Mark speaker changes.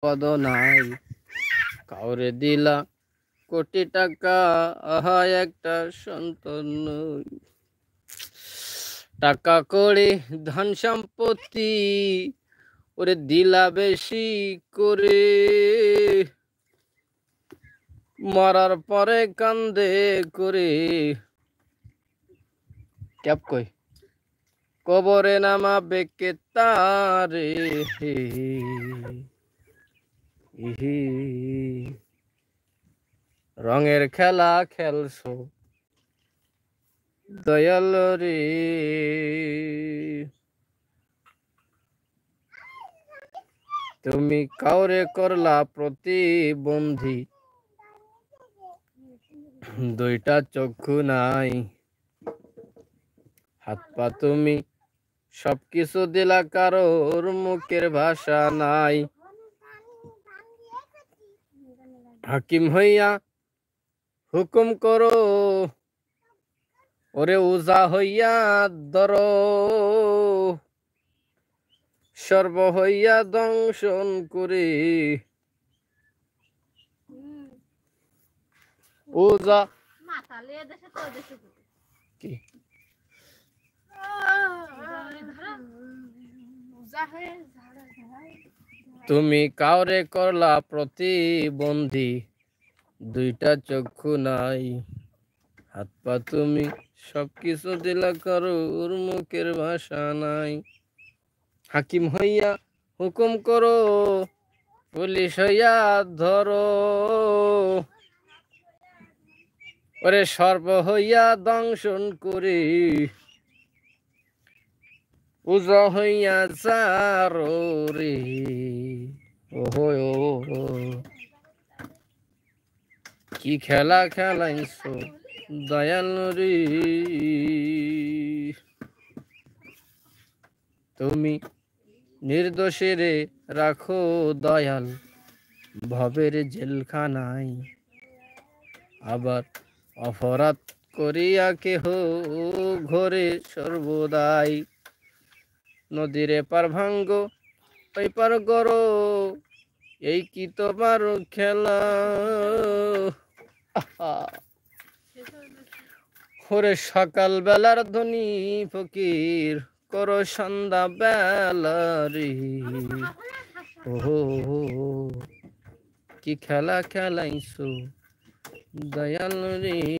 Speaker 1: পদ নাই, কাউরে দিলা কোটি টাকা, আহা একটা সন্তান নই। টাকা কড়ি ধন সম্পত্তি ওরে দিলা বেশি করে, মরার পরে কান্দে করে। ক্যাপ কই কবরে নামাবে কে তারে, ইহি রঙের খেলা খেলছো দয়াল রে। তুমি কাউরে করলা প্রতিবন্ধী, দুইটা চক্ষু নাই, হাত পা তুমি সবকিছু দিলা, কারোর মুখের ভাষা নাই। হাকিম হইয়া হুকুম করো, ওরে উজা হইয়া ধরো, সর্ব হইয়া দংশন করে। উজা কি তুমি কাউরে করলা প্রতিবন্ধী, দুইটা চক্ষু নাই, হাত পা তুমি সবকিছু দিলা, কারোর মুখের ভাষা নাই। হাকিম হইয়া হুকুম করো, পুলিশ হইয়া ধরো, ওরে সর্ব হইয়া দংশন করে। উজা হইয়া যারো রে, ওহো ও কি খেলা খেলাইছো দয়াল রে। তুমি নির্দোষেরে রাখো দয়াল ভবের জেলখানায়, আবার অপরাধ করিয়া কেহ ঘরে সর্বদাই। নদীরে পার ভাঙ্গ ওই পার গড়ো, এই কি তোমার খেলা। ওরে সকাল বেলার ধনী ফকির করো সন্ধ্যা বেলারি, ও কি খেলা খেলাইছো দয়াল রে।